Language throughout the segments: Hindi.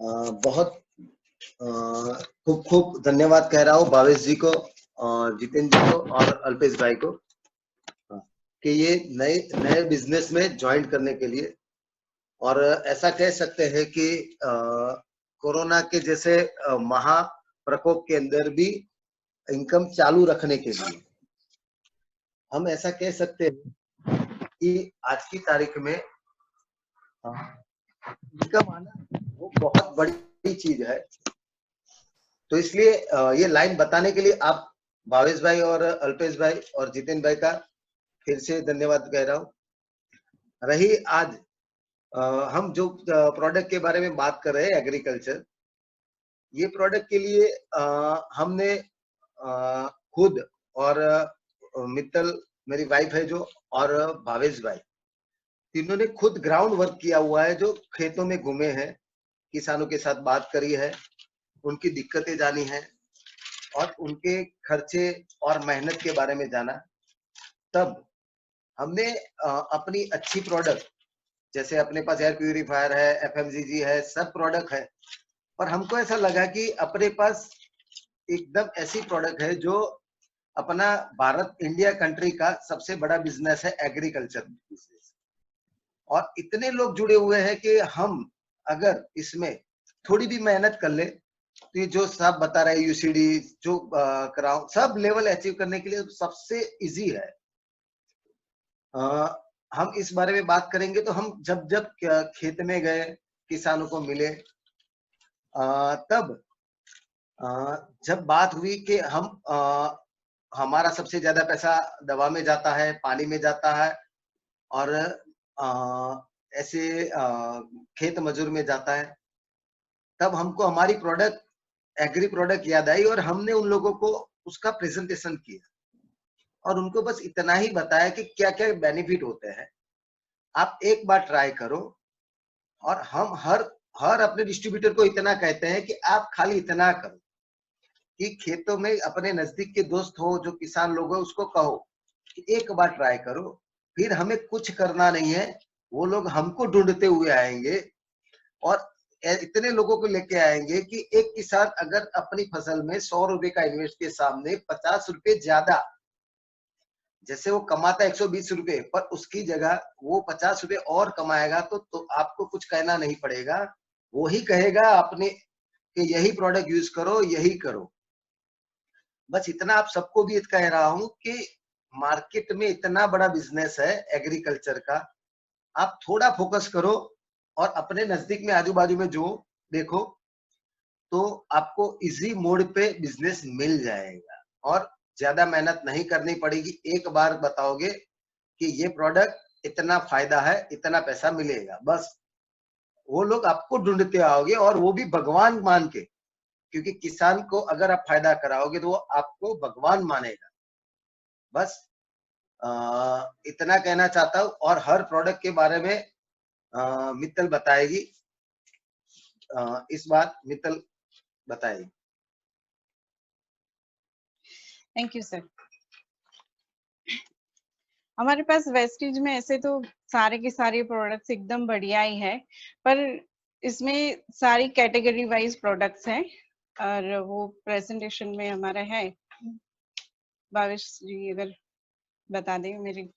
बहुत खूब खूब धन्यवाद कह रहा हूँ भावेश जी को और जितेंद्र जी को और अल्पेश भाई को कि ये नए नए बिजनेस में ज्वाइन करने के लिए, और ऐसा कह सकते हैं कि कोरोना के जैसे महा प्रकोप के अंदर भी इनकम चालू रखने के लिए हम ऐसा कह सकते हैं कि आज की तारीख में इनकम आना वो बहुत बड़ी चीज है। तो इसलिए ये लाइन बताने के लिए आप भावेश भाई और अल्पेश भाई और जितेंद्र भाई का फिर से धन्यवाद कह रहा हूँ। रही आज हम जो प्रोडक्ट के बारे में बात कर रहे हैं एग्रीकल्चर, ये प्रोडक्ट के लिए हमने खुद और मित्तल मेरी वाइफ है जो और भावेश भाई तीनों ने खुद ग्राउंड वर्क किया हुआ है, जो खेतों में घूमे हैं, किसानों के साथ बात करी है, उनकी दिक्कतें जानी है और उनके खर्चे और मेहनत के बारे में जाना। तब हमने अपनी अच्छी प्रोडक्ट, जैसे अपने पास एयर प्यूरिफायर है, एफएमजीजी है, सब प्रोडक्ट है, पर हमको ऐसा लगा कि अपने पास एकदम ऐसी प्रोडक्ट है जो अपना भारत इंडिया कंट्री का सबसे बड़ा बिजनेस है, एग्रीकल्चर बिजनेस, और इतने लोग जुड़े हुए हैं कि हम अगर इसमें थोड़ी भी मेहनत कर ले तो ये जो सब बता रहे यूसीडी जो कराओ सब लेवल अचीव करने के लिए सबसे इजी है। हम इस बारे में बात करेंगे तो हम जब जब खेत में गए, किसानों को मिले, तब जब बात हुई कि हम हमारा सबसे ज्यादा पैसा दवा में जाता है, पानी में जाता है और ऐसे खेत मजूर में जाता है, तब हमको हमारी प्रोडक्ट एग्री प्रोडक्ट याद आई और हमने उन लोगों को उसका प्रेजेंटेशन किया और उनको बस इतना ही बताया कि क्या क्या बेनिफिट होते हैं, आप एक बार ट्राई करो। और हम हर हर अपने डिस्ट्रीब्यूटर को इतना कहते हैं कि आप खाली इतना करो कि खेतों में अपने नजदीक के दोस्त हो जो किसान लोग हो उसको कहो कि एक बार ट्राई करो, फिर हमें कुछ करना नहीं है, वो लोग हमको ढूंढते हुए आएंगे और इतने लोगों को लेके आएंगे कि एक किसान अगर अपनी फसल में 100 रुपए का इन्वेस्ट के सामने 50 रुपए ज्यादा, जैसे वो कमाता है 120 रुपए, पर उसकी जगह वो 50 रुपए और कमाएगा तो आपको कुछ कहना नहीं पड़ेगा, वो ही कहेगा अपने कि यही प्रोडक्ट यूज करो, यही करो। बस इतना आप सबको भी कह रहा हूं कि मार्केट में इतना बड़ा बिजनेस है एग्रीकल्चर का, आप थोड़ा फोकस करो और अपने नजदीक में आजू बाजू में जो देखो तो आपको इजी मोड पे बिजनेस मिल जाएगा और ज्यादा मेहनत नहीं करनी पड़ेगी। एक बार बताओगे कि ये प्रोडक्ट इतना फायदा है, इतना पैसा मिलेगा, बस वो लोग आपको ढूंढते आओगे और वो भी भगवान मान के, क्योंकि किसान को अगर आप फायदा कराओगे तो वो आपको भगवान मानेगा। बस इतना कहना चाहता हूँ और हर प्रोडक्ट के बारे में मित्तल बताएगी। इस बार मित्तल बताएगी। Thank you sir. हमारे पास वेस्टीज में ऐसे तो सारे के सारे प्रोडक्ट्स एकदम बढ़िया ही है, पर इसमें सारी कैटेगरी वाइज प्रोडक्ट्स हैं और वो प्रेजेंटेशन में हमारा है। भावेश जी अगर बता दें मेरे,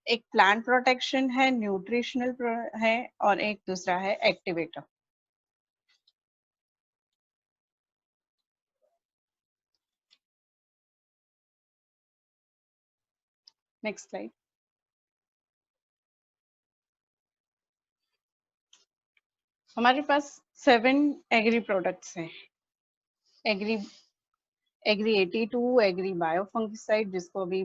एक प्लांट प्रोटेक्शन है, न्यूट्रिशनल है और एक दूसरा है एक्टिवेटर। Next slide. हमारे पास 7 एग्री प्रोडक्ट्स हैं। एग्री 82, एग्री बायो फंगिसाइड जिसको अभी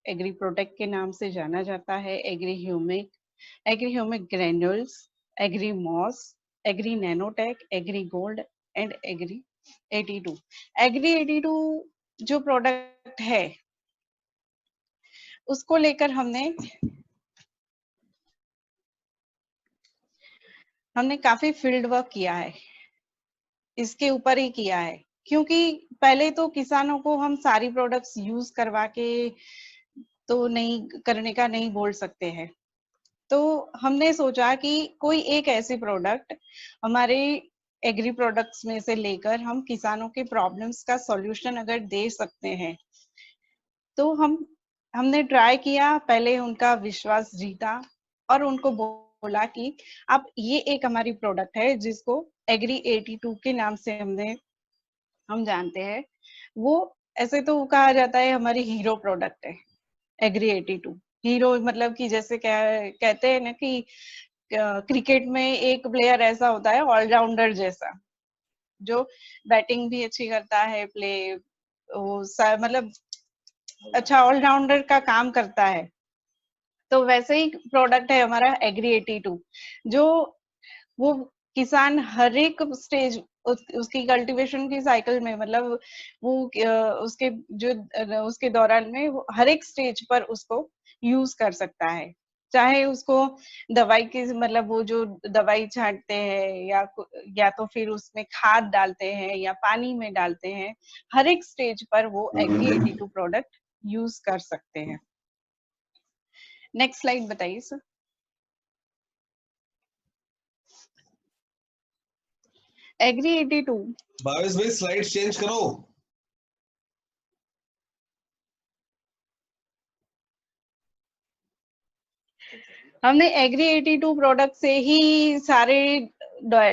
एग्री प्रोटेक्ट के नाम से जाना जाता है, agri humic granules, agri moss, agri nanotech, agri gold and agri 82। Agri 82 जो प्रोडक्ट है उसको लेकर हमने काफी फील्ड वर्क किया है, इसके ऊपर ही किया है, क्योंकि पहले तो किसानों को हम सारी प्रोडक्ट्स यूज करवा के तो नहीं करने का नहीं बोल सकते हैं। तो हमने सोचा कि कोई एक ऐसी प्रोडक्ट हमारे एग्री प्रोडक्ट्स में से लेकर हम किसानों के प्रॉब्लम्स का सॉल्यूशन अगर दे सकते हैं, तो हमने ट्राई किया, पहले उनका विश्वास जीता और उनको बोला कि आप ये एक हमारी प्रोडक्ट है जिसको एग्री 82 के नाम से हम जानते हैं। वो ऐसे तो कहा जाता है हमारी हीरो प्रोडक्ट है एग्री 82। हीरो मतलब कि जैसे क्या कहते हैं ना कि क्रिकेट में एक प्लेयर ऐसा होता है ऑलराउंडर जैसा, जो बैटिंग भी अच्छी करता है, मतलब अच्छा ऑलराउंडर का काम करता है। तो वैसे ही प्रोडक्ट है हमारा एग्री 82, जो वो किसान हर एक स्टेज उसकी कल्टीवेशन की साइकिल में, मतलब वो उसके जो उसके दौरान में वो हर एक स्टेज पर उसको यूज कर सकता है। चाहे उसको दवाई की, मतलब वो जो दवाई छांटते हैं या तो फिर उसमें खाद डालते हैं या पानी में डालते हैं, हर एक स्टेज पर वो एग्री 82 प्रोडक्ट यूज कर सकते हैं। नेक्स्ट स्लाइड बताइए सर। एग्री 82 भावेश भाई स्लाइड चेंज करो। हमने एग्री 82 प्रोडक्ट से ही सारे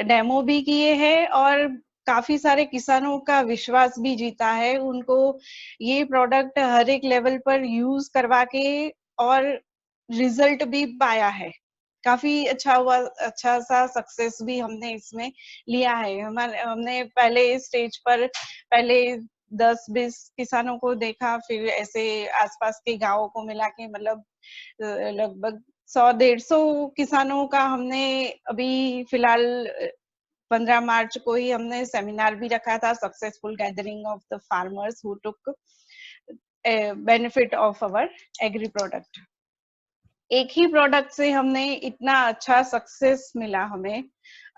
डेमो भी किए हैं और काफी सारे किसानों का विश्वास भी जीता है। उनको ये प्रोडक्ट हर एक लेवल पर यूज करवा के और रिजल्ट भी पाया है। काफी अच्छा हुआ, अच्छा सा सक्सेस भी हमने इसमें लिया है। हमने पहले स्टेज पर पहले 10-20 किसानों को देखा, फिर ऐसे आसपास के गांवों को मिला के मतलब लगभग 100-150 किसानों का हमने अभी फिलहाल 15 मार्च को ही हमने सेमिनार भी रखा था, successful gathering of the farmers who took benefit of our agree product. एक ही प्रोडक्ट से हमने इतना अच्छा सक्सेस मिला, हमें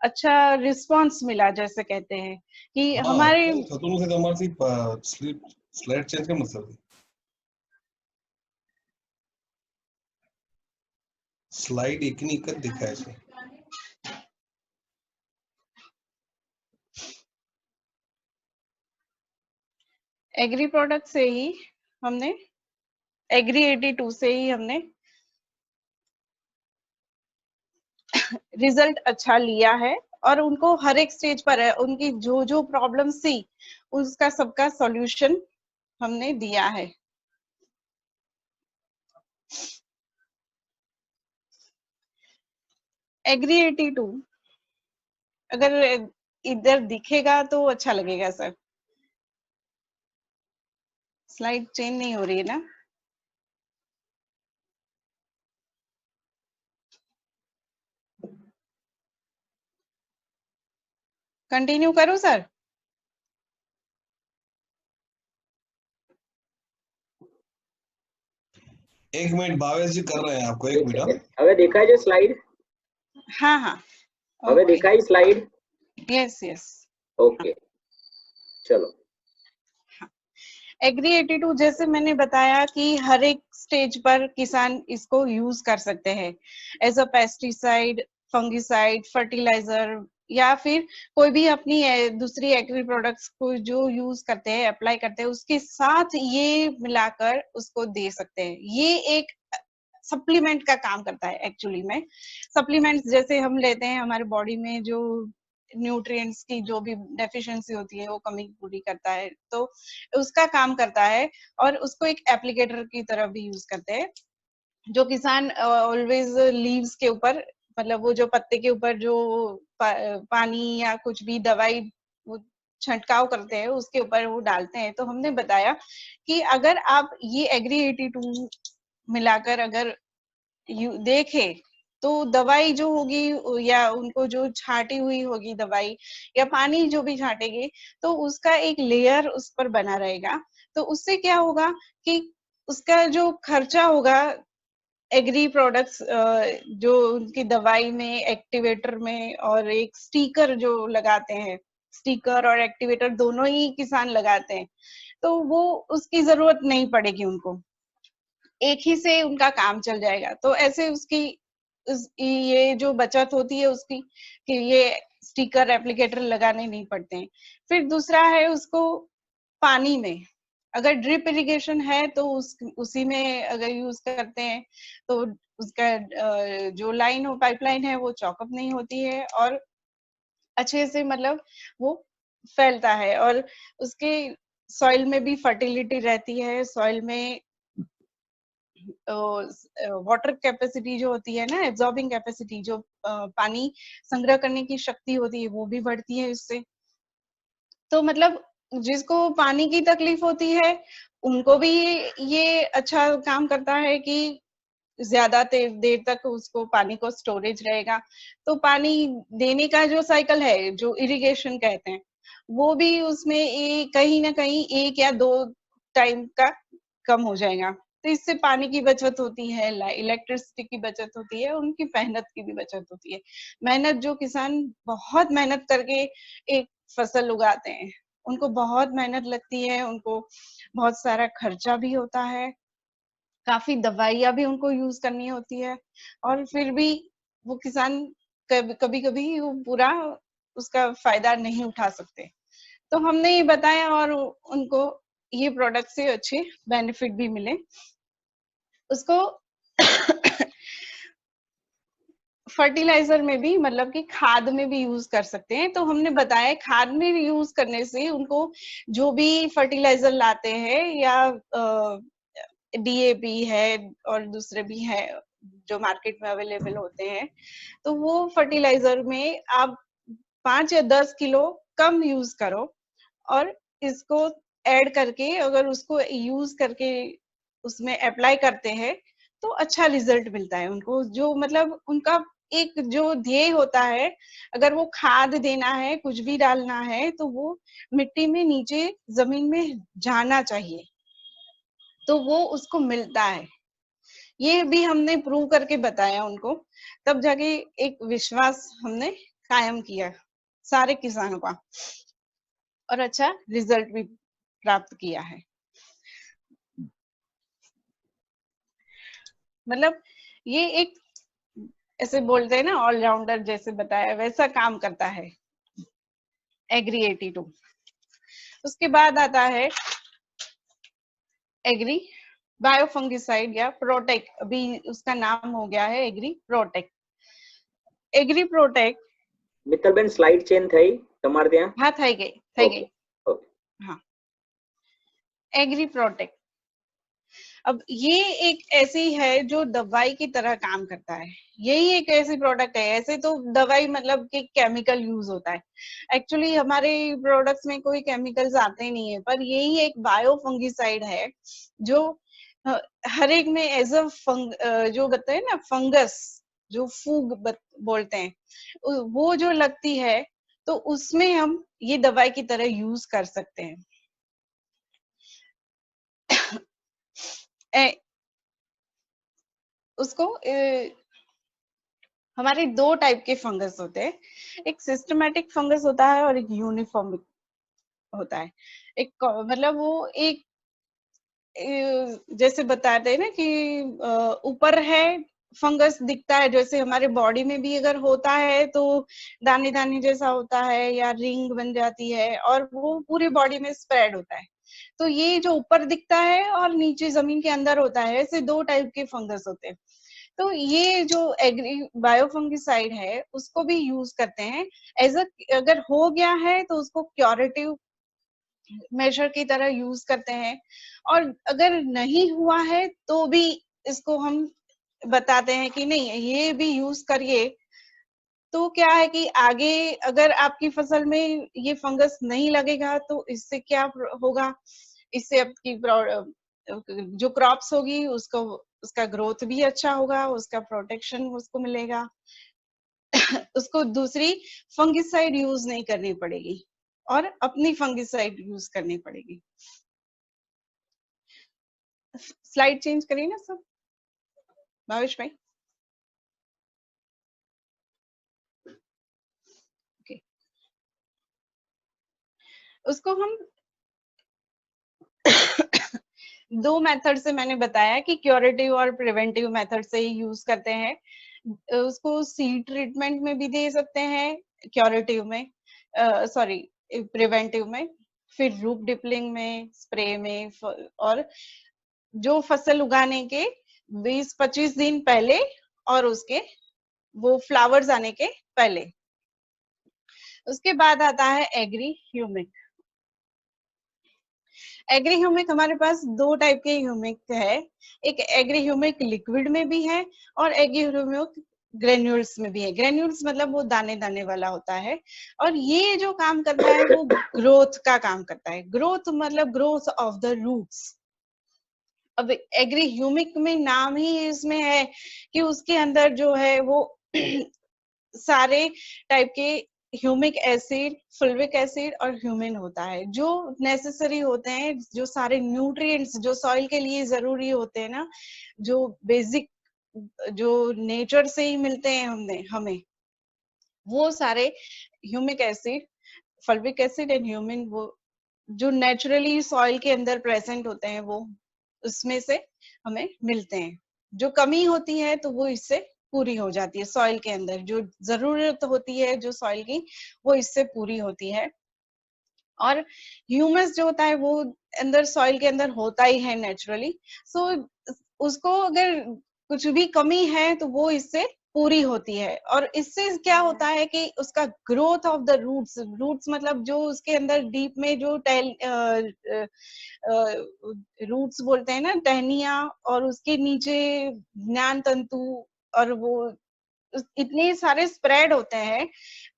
अच्छा रिस्पांस मिला, जैसे कहते हैं कि हमारे स्लाइड चेंज का मतलब स्लाइड एक नहीं कर दिखाया है। एग्री प्रोडक्ट से ही हमने एग्री 82 से ही हमने रिजल्ट अच्छा लिया है और उनको हर एक स्टेज पर है, उनकी जो जो प्रॉब्लम्स थी उसका सबका सॉल्यूशन हमने दिया है। एग्री 82 अगर इधर दिखेगा तो अच्छा लगेगा सर। स्लाइड चेंज नहीं हो रही है ना? कंटिन्यू करूं सर? एक मिनट भावेश जी कर रहे हैं आपको, एक मिनट। हमें देखा है जो स्लाइड? हाँ हाँ, हमें देखा है स्लाइड? यस यस, ओके चलो। एग्री 82 जैसे मैंने बताया कि हर एक स्टेज पर किसान इसको यूज कर सकते हैं as a pesticide, fungicide, fertilizer, या फिर कोई भी अपनी दूसरी एग्री प्रोडक्ट्स को जो यूज करते हैं, अप्लाई करते हैं, उसके साथ ये मिलाकर उसको दे सकते हैं। ये एक सप्लीमेंट का काम करता है एक्चुअली में। सप्लीमेंट्स जैसे हम लेते हैं, हमारे बॉडी में जो न्यूट्रिएंट्स की जो भी डेफिशिएंसी होती है वो कमी पूरी करता है, तो उसका काम करता है और उसको एक एप्लीकेटर की तरह भी यूज करते हैं। जो किसान ऑलवेज लीव्स के ऊपर, मतलब वो जो पत्ते के ऊपर जो पानी या कुछ भी दवाई वो छंटकाव करते हैं उसके ऊपर वो डालते हैं। तो हमने बताया कि अगर आप ये एग्री 82 मिलाकर अगर देखे तो दवाई जो होगी या उनको जो छाटी हुई होगी दवाई या पानी जो भी छाटेंगे तो उसका एक लेयर उस पर बना रहेगा। तो उससे क्या होगा कि उसका जो खर्चा होगा एग्री प्रोडक्ट्स, जो उनकी दवाई में, एक्टिवेटर में, और एक स्टिकर जो लगाते हैं, स्टिकर और एक्टिवेटर दोनों ही किसान लगाते हैं, तो वो उसकी जरूरत नहीं पड़ेगी उनको, एक ही से उनका काम चल जाएगा। तो ऐसे उसकी ये जो बचत होती है उसकी, कि ये स्टिकर एप्लीकेटर लगाने नहीं पड़ते हैं। फिर दूसरा है उसको पानी में, अगर ड्रिप इरिगेशन है तो उसी में अगर यूज करते हैं तो उसका जो लाइन हो पाइपलाइन है वो चौकअप नहीं होती है और अच्छे से मतलब वो फैलता है, और उसके सॉइल में भी फर्टिलिटी रहती है, सॉइल में वाटर कैपेसिटी जो होती है ना, एब्जॉर्बिंग कैपेसिटी, जो पानी संग्रह करने की शक्ति होती है वो भी बढ़ती है इससे। तो मतलब जिसको पानी की तकलीफ होती है उनको भी ये अच्छा काम करता है कि ज्यादा देर तक उसको पानी को स्टोरेज रहेगा। तो पानी देने का जो साइकिल है, जो इरिगेशन कहते हैं, वो भी उसमें कहीं ना कहीं 1 या 2 टाइम का कम हो जाएगा। तो इससे पानी की बचत होती है, इलेक्ट्रिसिटी की बचत होती है, उनकी मेहनत की भी बचत होती है। मेहनत, जो किसान बहुत मेहनत करके एक फसल उगाते हैं, उनको बहुत मेहनत लगती है, उनको बहुत सारा खर्चा भी होता है, काफी दवाइयां भी उनको यूज करनी होती है, और फिर भी वो किसान कभी कभी वो पूरा उसका फायदा नहीं उठा सकते। तो हमने ये बताया और उनको ये प्रोडक्ट से अच्छे बेनिफिट भी मिले। उसको फर्टिलाइजर में भी, मतलब कि खाद में भी यूज कर सकते हैं। तो हमने बताया खाद में यूज करने से उनको जो भी फर्टिलाइजर लाते हैं या डीएपी है और दूसरे भी है जो मार्केट में अवेलेबल होते हैं, तो वो फर्टिलाइजर में आप 5 या 10 किलो कम यूज करो, और इसको ऐड करके अगर उसको यूज करके उसमें अप्लाई करते हैं तो अच्छा रिजल्ट मिलता है उनको। जो मतलब उनका एक जो ध्येय होता है, अगर वो खाद देना है, कुछ भी डालना है, तो वो मिट्टी में नीचे जमीन में जाना चाहिए, तो वो उसको मिलता है। ये भी हमने प्रूव करके बताया उनको, तब जाके एक विश्वास हमने कायम किया सारे किसानों का, और अच्छा रिजल्ट भी प्राप्त किया है। मतलब ये एक, ऐसे बोलते हैं ना, ऑलराउंडर जैसे बताया वैसा काम करता है एग्री 82। उसके बाद आता है एग्री बायोफंगिसाइड या प्रोटेक, अभी उसका नाम हो गया है agree protic. Agree protic મિત્તલબેન slide change થઈ તમારે ત્યાં? हाँ થઈ ગઈ ઓકે ઓકે हाँ, एग्री प्रोटेक। अब ये एक ऐसी है जो दवाई की तरह काम करता है। यही एक ऐसी प्रोडक्ट है, ऐसे तो दवाई मतलब कि केमिकल यूज होता है, एक्चुअली हमारे प्रोडक्ट्स में कोई केमिकल्स आते नहीं है, पर यही एक बायो फंगिसाइड है जो हर एक में एज अ जो बताए ना फंगस, जो फूग बोलते हैं, वो जो लगती है तो उसमें हम ये दवाई की तरह यूज कर सकते हैं। उसको हमारे 2 टाइप के फंगस होते हैं, एक सिस्टमैटिक फंगस होता है और एक यूनिफॉर्म होता है। एक मतलब वो एक जैसे बताते हैं ना कि ऊपर है फंगस दिखता है, जैसे हमारे बॉडी में भी अगर होता है तो दाने दाने जैसा होता है या रिंग बन जाती है और वो पूरी बॉडी में स्प्रेड होता है। तो ये जो ऊपर दिखता है और नीचे जमीन के अंदर होता है, ऐसे 2 टाइप के फंगस होते हैं। तो ये जो एग्री बायोफंगिसाइड है उसको भी यूज करते हैं एज अ, अगर हो गया है तो उसको क्योरेटिव मेजर की तरह यूज करते हैं, और अगर नहीं हुआ है तो भी इसको हम बताते हैं कि नहीं ये भी यूज करिए। तो क्या है कि आगे अगर आपकी फसल में ये फंगस नहीं लगेगा तो इससे क्या होगा, इससे आपकी जो क्रॉप्स होगी उसको, उसका ग्रोथ भी अच्छा होगा, उसका प्रोटेक्शन उसको मिलेगा, उसको दूसरी फंगिसाइड यूज नहीं करनी पड़ेगी और अपनी फंगिसाइड यूज करनी पड़ेगी। स्लाइड चेंज करिए ना सब भावेश भाई। ओके, उसको हम 2 मेथड से मैंने बताया कि क्योरेटिव और प्रिवेंटिव मेथड से ही यूज करते हैं। उसको सीड ट्रीटमेंट में भी दे सकते हैं, क्योरेटिव में, सॉरी प्रिवेंटिव में, फिर रूट डिपलिंग में, स्प्रे में, और जो फसल उगाने के 20-25 दिन पहले और उसके वो फ्लावर्स आने के पहले। उसके बाद आता है एग्री ह्यूमिक। एग्री ह्यूमिक हमारे पास दो टाइप के ह्यूमिक है, एक एग्री ह्यूमिक लिक्विड में भी है और एग्री ह्यूमिक ग्रेन्यूल्स में भी है। ग्रेन्यूल्स मतलब वो दाने दाने वाला होता है, और ये जो काम करता है वो ग्रोथ का काम करता है। ग्रोथ मतलब ग्रोथ ऑफ द रूट्स। अब एग्री ह्यूमिक में नाम ही इसमें है कि उसके अंदर जो है वो सारे टाइप के ह्यूमिक एसिड, फुल्विक एसिड और ह्यूमिन होता है, जो नेसेसरी होते हैं, जो सारे न्यूट्रिएंट्स जो सॉइल के लिए जरूरी होते हैं ना, जो बेसिक जो नेचर से ही मिलते हैं हमें वो सारे humic acid, fulvic acid and humin, वो जो नेचुरली सॉइल के अंदर प्रेजेंट होते हैं वो उसमें से हमें मिलते हैं। जो कमी होती है तो वो इससे पूरी हो जाती है। सॉइल के अंदर जो जरूरत होती है जो सॉइल की, वो इससे पूरी होती है। और ह्यूमस जो होता है वो अंदर सॉइल के अंदर होता ही है नेचुरली। सो उसको अगर कुछ भी कमी है तो वो इससे पूरी होती है, और इससे क्या होता है कि उसका growth of the roots, roots मतलब जो उसके अंदर डीप में जो रूट्स बोलते हैं ना, टहनिया, और उसके नीचे ज्ञान तंतु, और वो इतने सारे स्प्रेड होते हैं,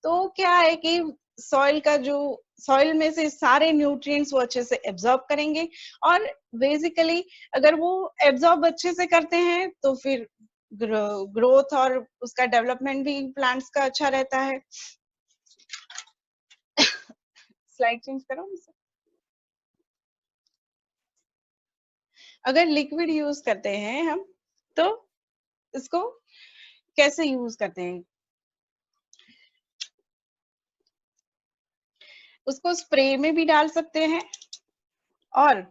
तो क्या है कि सॉइल का जो सॉइल में से सारे न्यूट्रिएंट्स वो अच्छे से एब्जॉर्ब करेंगे, और बेसिकली अगर वो एब्जॉर्ब अच्छे से करते हैं तो फिर ग्रोथ और उसका डेवलपमेंट भी प्लांट्स का अच्छा रहता है। स्लाइड चेंज करो। अगर लिक्विड यूज करते हैं हम तो इसको कैसे यूज करते हैं? उसको स्प्रे में भी डाल सकते हैं, और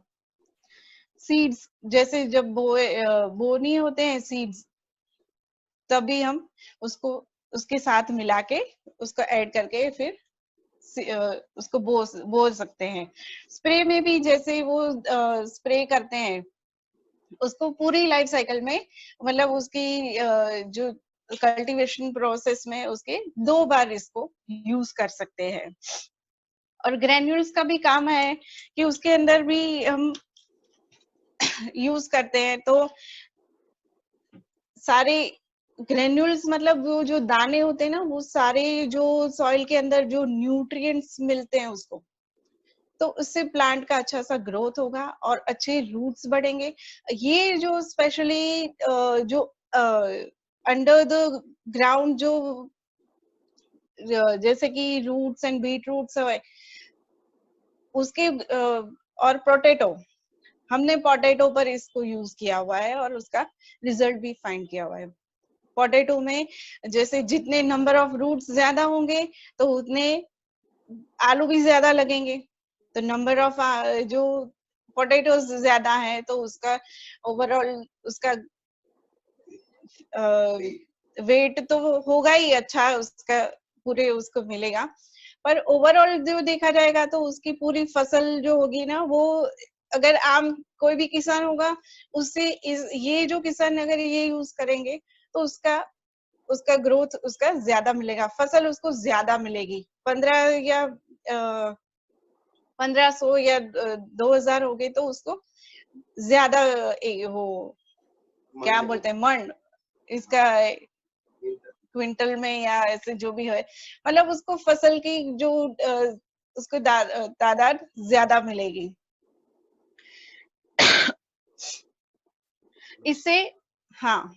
सीड्स जैसे जब बोनी होते हैं सीड्स, तभी हम उसको उसके साथ मिला के उसको ऐड करके फिर उसको बो सकते हैं। स्प्रे में भी जैसे वो स्प्रे करते हैं, उसको पूरी लाइफ साइकिल में, मतलब उसकी जो कल्टीवेशन प्रोसेस में उसके 2 बार इसको यूज कर सकते हैं। और ग्रेन्यूल्स का भी काम है कि उसके अंदर भी हम यूज करते हैं, तो सारे ग्रेन्यूल्स मतलब वो जो दाने होते हैं ना, वो सारे जो सॉइल के अंदर जो न्यूट्रिएंट्स मिलते हैं उसको, तो उससे प्लांट का अच्छा सा ग्रोथ होगा और अच्छे रूट्स बढ़ेंगे। ये जो स्पेशली जो अंडर द ग्राउंड जो जैसे कि रूट्स एंड बीट रूट्स है उसके, और पोटैटो, हमने पोटैटो पर इसको यूज किया हुआ है और उसका रिजल्ट भी फाइंड किया हुआ है। पोटैटो में जैसे जितने नंबर ऑफ रूट्स ज्यादा होंगे तो उतने आलू भी ज्यादा लगेंगे, तो नंबर ऑफ जो पोटैटोज ज्यादा है तो उसका ओवरऑल उसका वेट तो होगा ही अच्छा, उसका पूरे उसको मिलेगा। पर ओवरऑल जो देखा जाएगा तो उसकी पूरी फसल जो होगी ना, वो अगर आम कोई भी किसान होगा उससे ये जो किसान अगर ये यूज करेंगे तो उसका ग्रोथ उसका ज्यादा मिलेगा, फसल उसको ज्यादा मिलेगी। 1500 या 2000 हो गए तो उसको ज्यादा वो क्या बोलते हैं मन, इसका क्विंटल में या ऐसे जो भी है, मतलब उसको फसल की जो उसको तादाद ज्यादा मिलेगी। इससे हाँ,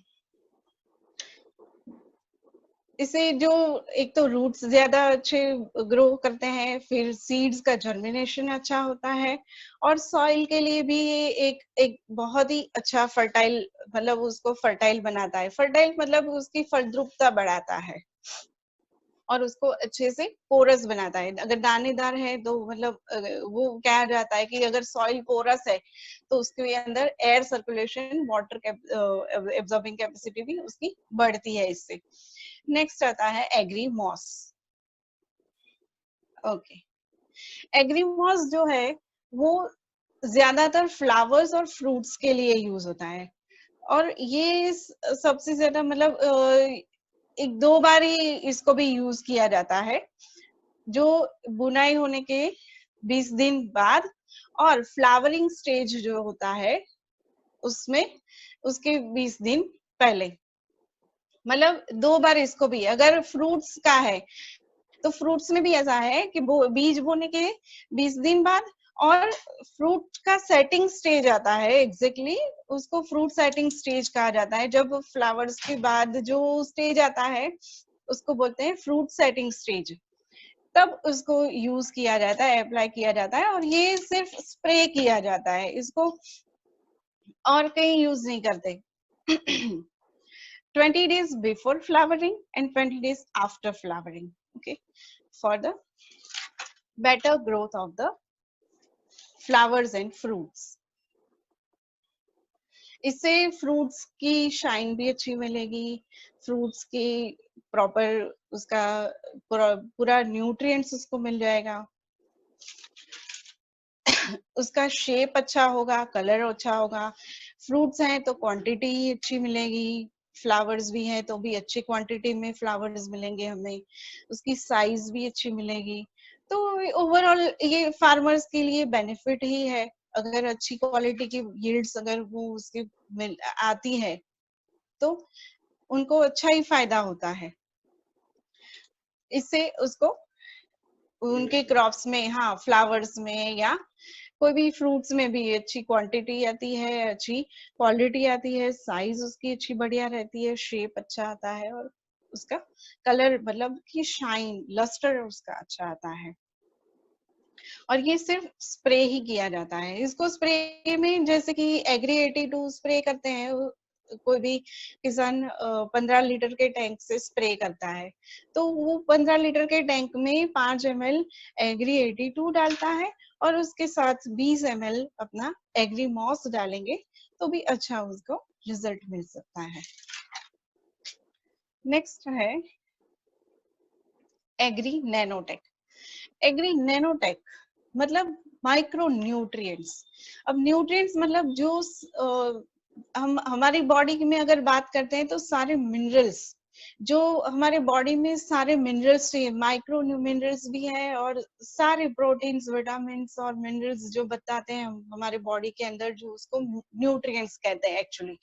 इससे जो एक तो रूट्स ज्यादा अच्छे ग्रो करते हैं, फिर सीड्स का जर्मिनेशन अच्छा होता है, और सॉइल के लिए भी ये एक बहुत ही अच्छा फर्टाइल, मतलब उसको फर्टाइल बनाता है। फर्टाइल मतलब उसकी फलद्रुपता बढ़ाता है। और उसको अच्छे से पोरस बनाता है। अगर दानेदार है तो मतलब वो कहा जाता है कि अगर सॉइल पोरस है तो उसके अंदर air circulation, water absorbing capacity भी उसकी बढ़ती है इससे। नेक्स्ट आता है agri moss. Okay, agri moss जो है वो ज्यादातर फ्लावर्स और फ्रूट्स के लिए यूज होता है, और ये सबसे ज्यादा मतलब एक दो बार ही इसको भी यूज किया जाता है, जो बुनाई होने के 20 दिन बाद और फ्लावरिंग स्टेज जो होता है उसमें उसके 20 दिन पहले। मतलब दो बार इसको भी, अगर फ्रूट्स का है तो फ्रूट्स में भी ऐसा है कि बीज बोने के 20 दिन बाद, और फ्रूट का सेटिंग स्टेज आता है एग्जैक्टली, उसको फ्रूट सेटिंग स्टेज कहा जाता है। जब फ्लावर्स के बाद जो स्टेज आता है उसको बोलते हैं फ्रूट सेटिंग स्टेज, तब उसको यूज किया जाता है, अप्लाई किया जाता है, और ये सिर्फ स्प्रे किया जाता है, इसको और कहीं यूज नहीं करते। 20 days before flowering and 20 days after flowering, okay, for the better growth of the flowers and fruits. इससे फ्रूट्स की शाइन भी अच्छी मिलेगी, फ्रूट्स की प्रॉपर उसका पूरा न्यूट्रिएंट्स उसको मिल जाएगा, उसका शेप अच्छा होगा, कलर अच्छा होगा। फ्रूट्स हैं तो क्वांटिटी अच्छी मिलेगी, फ्लावर्स भी हैं तो भी अच्छी क्वांटिटी में फ्लावर्स मिलेंगे हमें, उसकी साइज भी अच्छी मिलेगी। तो ओवरऑल ये फार्मर्स के लिए बेनिफिट ही है, अगर अच्छी क्वालिटी की यील्ड्स अगर वो उसकी आती है तो उनको अच्छा ही फायदा होता है। इससे उसको उनके क्रॉप्स में, हाँ फ्लावर्स में या कोई भी फ्रूट्स में भी अच्छी क्वांटिटी आती है, अच्छी क्वालिटी आती है, साइज उसकी अच्छी बढ़िया रहती है, शेप अच्छा आता है, और उसका कलर मतलब कि शाइन, लस्टर उसका अच्छा आता है। और ये सिर्फ स्प्रे ही किया जाता है। इसको स्प्रे में जैसे कि एग्री 82 स्प्रे करते हैं, कोई भी किसान 15 लीटर के टैंक से स्प्रे करता है, तो वो 15 लीटर के टैंक में 5 ml एग्री 82 डालता है, और उसके साथ 20 ml अपना एग्री मॉस डालेंगे तो भी अच्छा उसको रिजल्ट मिल सकता है। नेक्स्ट है एग्री नैनोटेक। एग्री नैनोटेक मतलब माइक्रो न्यूट्रिएंट्स। अब न्यूट्रिएंट्स मतलब जो हम हमारी बॉडी में अगर बात करते हैं तो सारे मिनरल्स, जो हमारे बॉडी में सारे मिनरल्स चाहिए, माइक्रो मिनरल्स भी है, और सारे प्रोटीन्स, विटामिन और मिनरल्स जो बताते हैं हमारे बॉडी के अंदर, जो उसको न्यूट्रिएंट्स कहते हैं। एक्चुअली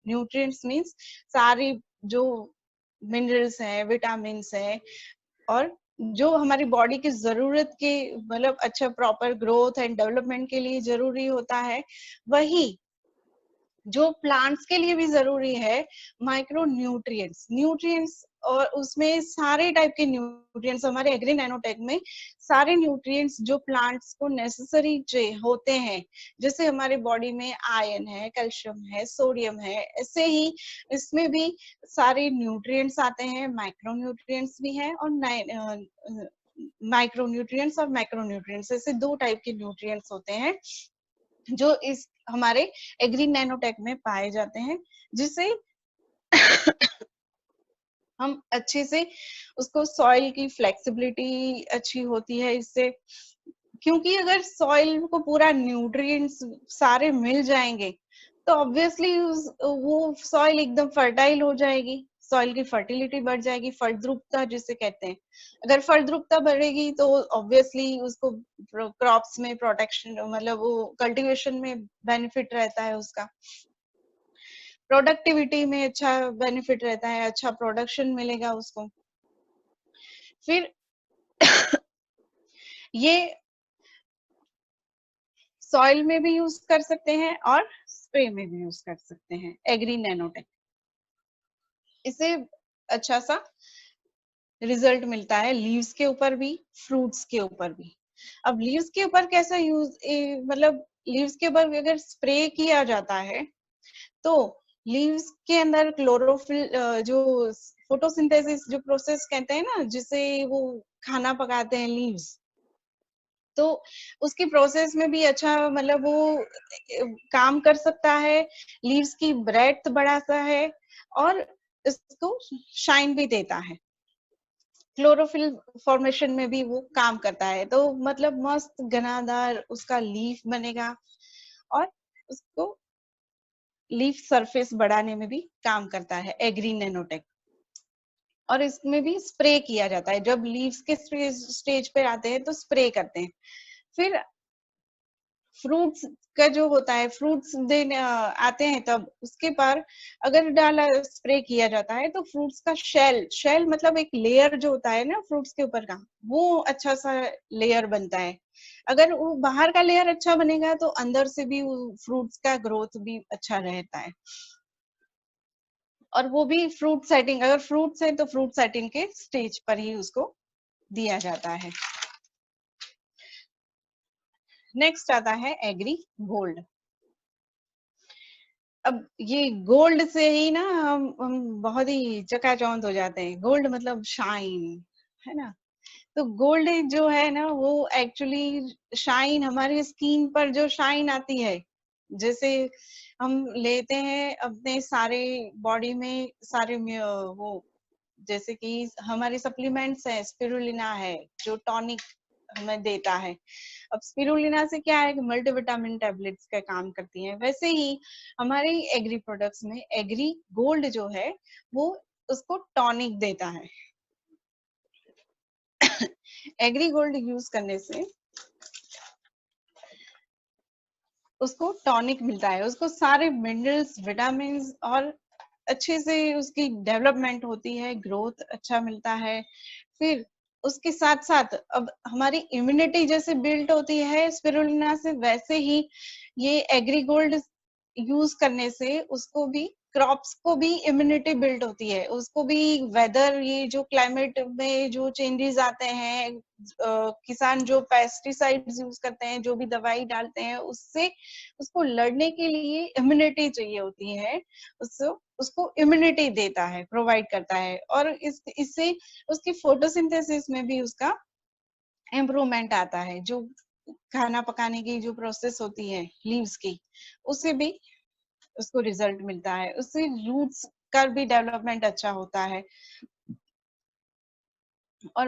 न्यूट्रिएंट्स मीन्स सारी जो मिनरल्स हैं, विटामिन है, और जो हमारी बॉडी की जरूरत के मतलब अच्छा प्रॉपर ग्रोथ एंड डेवलपमेंट के लिए जरूरी होता है, वही जो प्लांट्स के लिए भी जरूरी है, माइक्रो न्यूट्रिएंट्स। न्यूट्रिएंट्स और उसमें सारे टाइप के न्यूट्रिएंट्स हमारे एग्री नैनोटेक में, सारे न्यूट्रिएंट्स जो प्लांट्स को नेसेसरी होते हैं, जैसे हमारे बॉडी में आयरन है, कैल्शियम है, सोडियम है, ऐसे ही इसमें भी सारे न्यूट्रिएंट्स आते हैं। माइक्रो न्यूट्रिएंट्स भी हैं और माइक्रो न्यूट्रिएंट्स और मैक्रो न्यूट्रिएंट्स, ऐसे दो टाइप के न्यूट्रिएंट्स होते हैं जो इस हमारे एग्री नैनोटेक में पाए जाते हैं, जिससे हम अच्छे से उसको, सॉइल की फ्लेक्सिबिलिटी अच्छी होती है इससे, क्योंकि अगर सॉइल को पूरा न्यूट्रिएंट्स सारे मिल जाएंगे तो ऑब्वियसली वो सॉइल एकदम फर्टाइल हो जाएगी, सॉइल की फर्टिलिटी बढ़ जाएगी, फलद्रुपता जिसे कहते हैं। अगर फलद्रुपता बढ़ेगी तो ऑब्वियसली उसको क्रॉप्स में प्रोटेक्शन, मतलब वो कल्टीवेशन में बेनिफिट रहता है, उसका प्रोडक्टिविटी में अच्छा बेनिफिट रहता है, अच्छा प्रोडक्शन मिलेगा उसको। फिर ये सॉइल में भी यूज कर सकते हैं और स्प्रे में भी यूज कर सकते हैं एग्री नैनोटेक। इससे अच्छा सा रिजल्ट मिलता है लीव्स के ऊपर भी, फ्रूट्स के ऊपर भी। अब लीव्स के ऊपर कैसा यूज, मतलब लीव्स के ऊपर अगर स्प्रे किया जाता है तो लीव्स के अंदर क्लोरोफिल, जो फोटोसिंथेसिस जो प्रोसेस कहते हैं ना, जिसे वो खाना पकाते हैं लीव्स, तो उसकी प्रोसेस में भी अच्छा मतलब वो काम कर सकता है, लीव्स की ब्रेड्थ बढ़ाता है और इसको शाइन भी देता है, क्लोरोफिल फॉर्मेशन में भी वो काम करता है। तो मतलब मस्त घनादार उसका लीफ बनेगा और उसको लीफ सरफेस बढ़ाने में भी काम करता है एग्री नैनोटेक। और इसमें भी स्प्रे किया जाता है, जब लीव्स के स्टेज पे आते हैं तो स्प्रे करते हैं। फिर फ्रूट्स का जो होता है, फ्रूट्स देने आते हैं तब उसके पर अगर डाला स्प्रे किया जाता है तो फ्रूट्स का शेल मतलब एक लेयर जो होता है ना फ्रूट्स के ऊपर का, वो अच्छा सा लेयर बनता है। अगर वो बाहर का लेयर अच्छा बनेगा तो अंदर से भी फ्रूट्स का ग्रोथ भी अच्छा रहता है। और वो भी फ्रूट सेटिंग, अगर फ्रूट्स है तो फ्रूट सेटिंग के स्टेज पर ही उसको दिया जाता है। नेक्स्ट आता है एग्री गोल्ड। अब ये गोल्ड से ही ना हम बहुत ही चकाचौंध हो जाते हैं। गोल्ड मतलब शाइन, है ना। तो गोल्ड जो है ना वो एक्चुअली शाइन, हमारी स्किन पर जो शाइन आती है, जैसे हम लेते हैं अपने सारे बॉडी में सारे वो, जैसे कि हमारे सप्लीमेंट्स है, स्पिरुलिना है जो टॉनिक हमें देता है। अब स्पिरुलिना से क्या है कि मल्टीविटामिन टैबलेट्स का काम करती है, वैसे ही हमारे एग्री प्रोडक्ट्स में एग्री गोल्ड जो है वो उसको टॉनिक देता है। एग्री गोल्ड यूज करने से उसको टॉनिक मिलता है, उसको सारे मिनरल्स, विटामिन और अच्छे से उसकी डेवलपमेंट होती है, ग्रोथ अच्छा मिलता है। फिर उसके साथ साथ अब हमारी इम्यूनिटी जैसे बिल्ड होती है स्पिरुलिना से, वैसे ही ये एग्री गोल्ड यूज करने से उसको भी, क्रॉप्स को भी इम्यूनिटी बिल्ड होती है, उसको भी वेदर, ये जो क्लाइमेट में जो चेंजेस आते हैं, किसान जो पेस्टिसाइड्स यूज करते हैं, जो भी दवाई डालते हैं, उससे उसको लड़ने के लिए इम्यूनिटी चाहिए होती है, उसको इम्यूनिटी देता है, प्रोवाइड करता है। और इससे उसकी फोटोसिंथेसिस में भी उसका इम्प्रूवमेंट आता है, जो खाना पकाने की जो प्रोसेस होती है लीव्स की, उससे भी उसको रिजल्ट मिलता है, उससे रूट्स का भी डेवलपमेंट अच्छा होता है और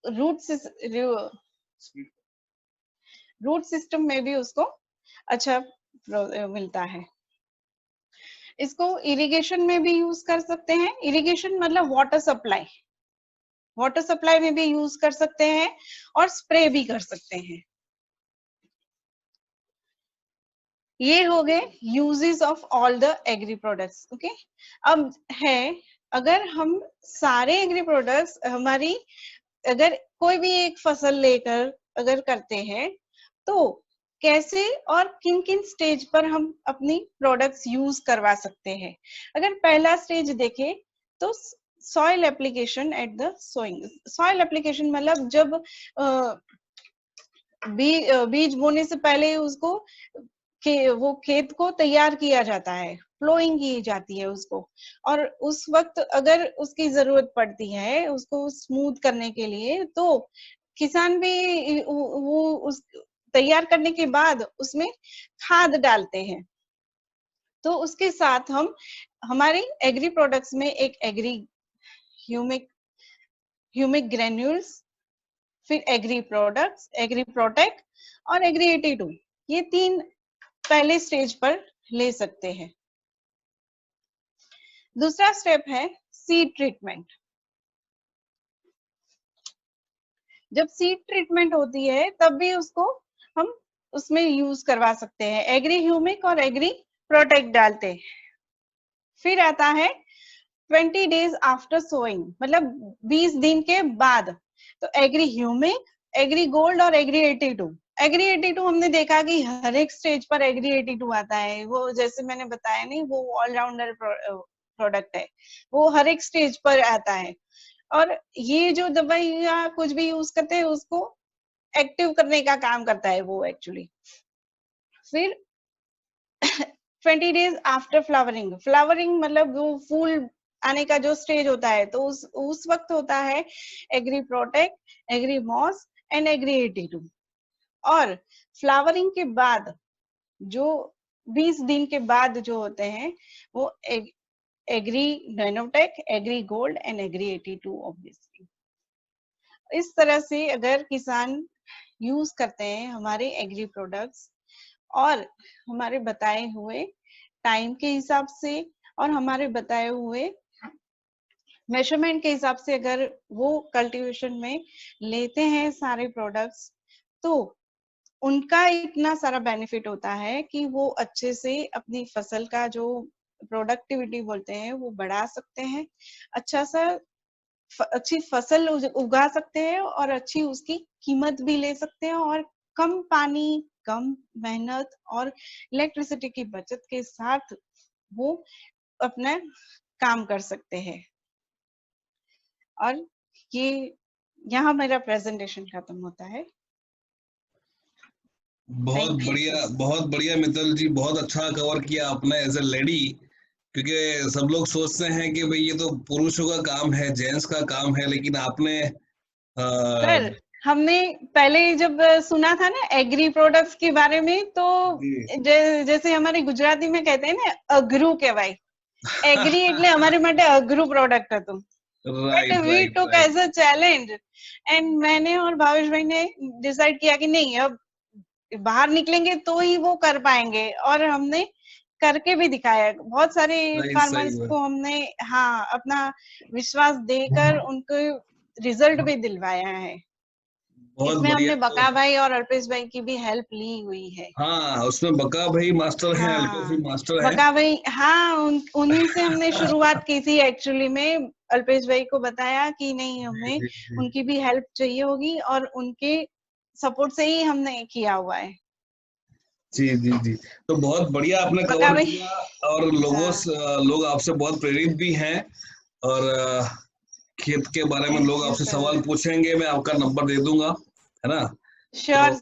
रूट सिस्टम में भी उसको अच्छा मिलता है। इसको इरिगेशन में भी यूज कर सकते हैं, इरिगेशन मतलब वाटर सप्लाई में भी यूज कर सकते हैं और स्प्रे भी कर सकते हैं। ये हो गए uses of all the agri products. Okay, अब है, अगर हम सारे एग्री प्रोडक्ट्स हमारी, अगर कोई भी एक फसल लेकर अगर करते हैं तो कैसे और किन किन स्टेज पर हम अपनी प्रोडक्ट्स यूज करवा सकते हैं। अगर पहला स्टेज देखें तो soil application at the sowing. Soil application मतलब जब बीज बोने से पहले उसको वो खेत को तैयार किया जाता है, फ्लोइंग की जाती है उसको, और उस वक्त अगर उसकी जरूरत पड़ती है उसको स्मूथ करने के लिए, तो किसान भी वो उस तैयार करने के बाद उसमें खाद डालते हैं। तो उसके साथ हम हमारे एग्री प्रोडक्ट्स में एक एग्री ह्यूमिक ग्रेन्यूल्स, फिर एग्री प्रोडक्ट्स, एग्री प्रोटेक्ट और एग्री 82, ये तीन पहले स्टेज पर ले सकते हैं। दूसरा स्टेप है सीड ट्रीटमेंट। जब सीड ट्रीटमेंट होती है तब भी उसको हम उसमें यूज करवा सकते हैं, एग्री ह्यूमिक और एग्री प्रोटेक्ट डालते हैं। फिर आता है 20 डेज आफ्टर सोइंग, मतलब 20 दिन के बाद, तो एग्री ह्यूमिक, एग्री गोल्ड और एग्री 82। एग्री 82 हमने देखा कि हर एक स्टेज पर एग्री 82 आता है, वो जैसे मैंने बताया नहीं, वो ऑलराउंडर प्रोडक्ट है, वो हर एक स्टेज पर आता है। और ये जो दवाई या कुछ भी यूज करते हैं उसको एक्टिव करने का काम करता है वो एक्चुअली। फिर 20 डेज आफ्टर फ्लावरिंग, फ्लावरिंग मतलब वो फूल आने का जो स्टेज होता है, तो उस वक्त होता है agri protect, agri moss and agri 82। और फ्लावरिंग के बाद जो 20 दिन के बाद जो होते हैं वो agri nanotech, agri gold and agri 82 obviously. इस तरह से अगर किसान यूज करते हैं हमारे एग्री प्रोडक्ट्स और हमारे बताए हुए टाइम के हिसाब से और हमारे बताए हुए मेजरमेंट के हिसाब से अगर वो कल्टीवेशन में लेते हैं सारे प्रोडक्ट्स, तो उनका इतना सारा बेनिफिट होता है कि वो अच्छे से अपनी फसल का जो प्रोडक्टिविटी बोलते हैं वो बढ़ा सकते हैं, अच्छी फसल उगा सकते हैं और अच्छी उसकी कीमत भी ले सकते हैं, और कम पानी, कम मेहनत और इलेक्ट्रिसिटी की बचत के साथ वो अपना काम कर सकते हैं। और ये यहाँ मेरा प्रेजेंटेशन खत्म होता है। बहुत बढ़िया मित्तल जी, बहुत अच्छा कवर किया आपने एज ए लेडी, क्योंकि सब लोग सोचते हैं कि भाई ये तो पुरुषों का काम है, जेंट्स का काम है, लेकिन आपने सर हमने पहले जब सुना था ना एग्री प्रोडक्ट्स के बारे में, तो जैसे हमारे गुजराती में कहते हैं ना अघरू कहवाय, एग्री એટલે हमारे માટે अघरू प्रोडक्ट હતું। But we took as a challenge, and मैंने और भावेश भाई ने डिसाइड किया कि नहीं, अब बाहर निकलेंगे तो ही वो कर पाएंगे, और हमने करके भी दिखाया। बहुत सारे फार्मर्स को हमने अपना विश्वास देकर उनको रिजल्ट भी दिलवाया है। इसमें हमने बका भाई और अल्पेश भाई की भी हेल्प ली हुई है। उसमें बका भाई मास्टर हैं, अल्पेश भाई मास्टर हैं। बका भाई उन्हीं से हमने शुरुआत की थी एक्चुअली में। अल्पेश भाई को बताया कि नहीं, हमें उनकी भी हेल्प चाहिए होगी, और उनके सपोर्ट से ही हमने किया हुआ है। जी जी जी, तो बहुत बढ़िया आपने कवर किया, और लोग आपसे बहुत प्रेरित भी हैं, और खेत के बारे में लोग आपसे सवाल पूछेंगे, मैं आपका नंबर दे दूंगा, है ना? श्योर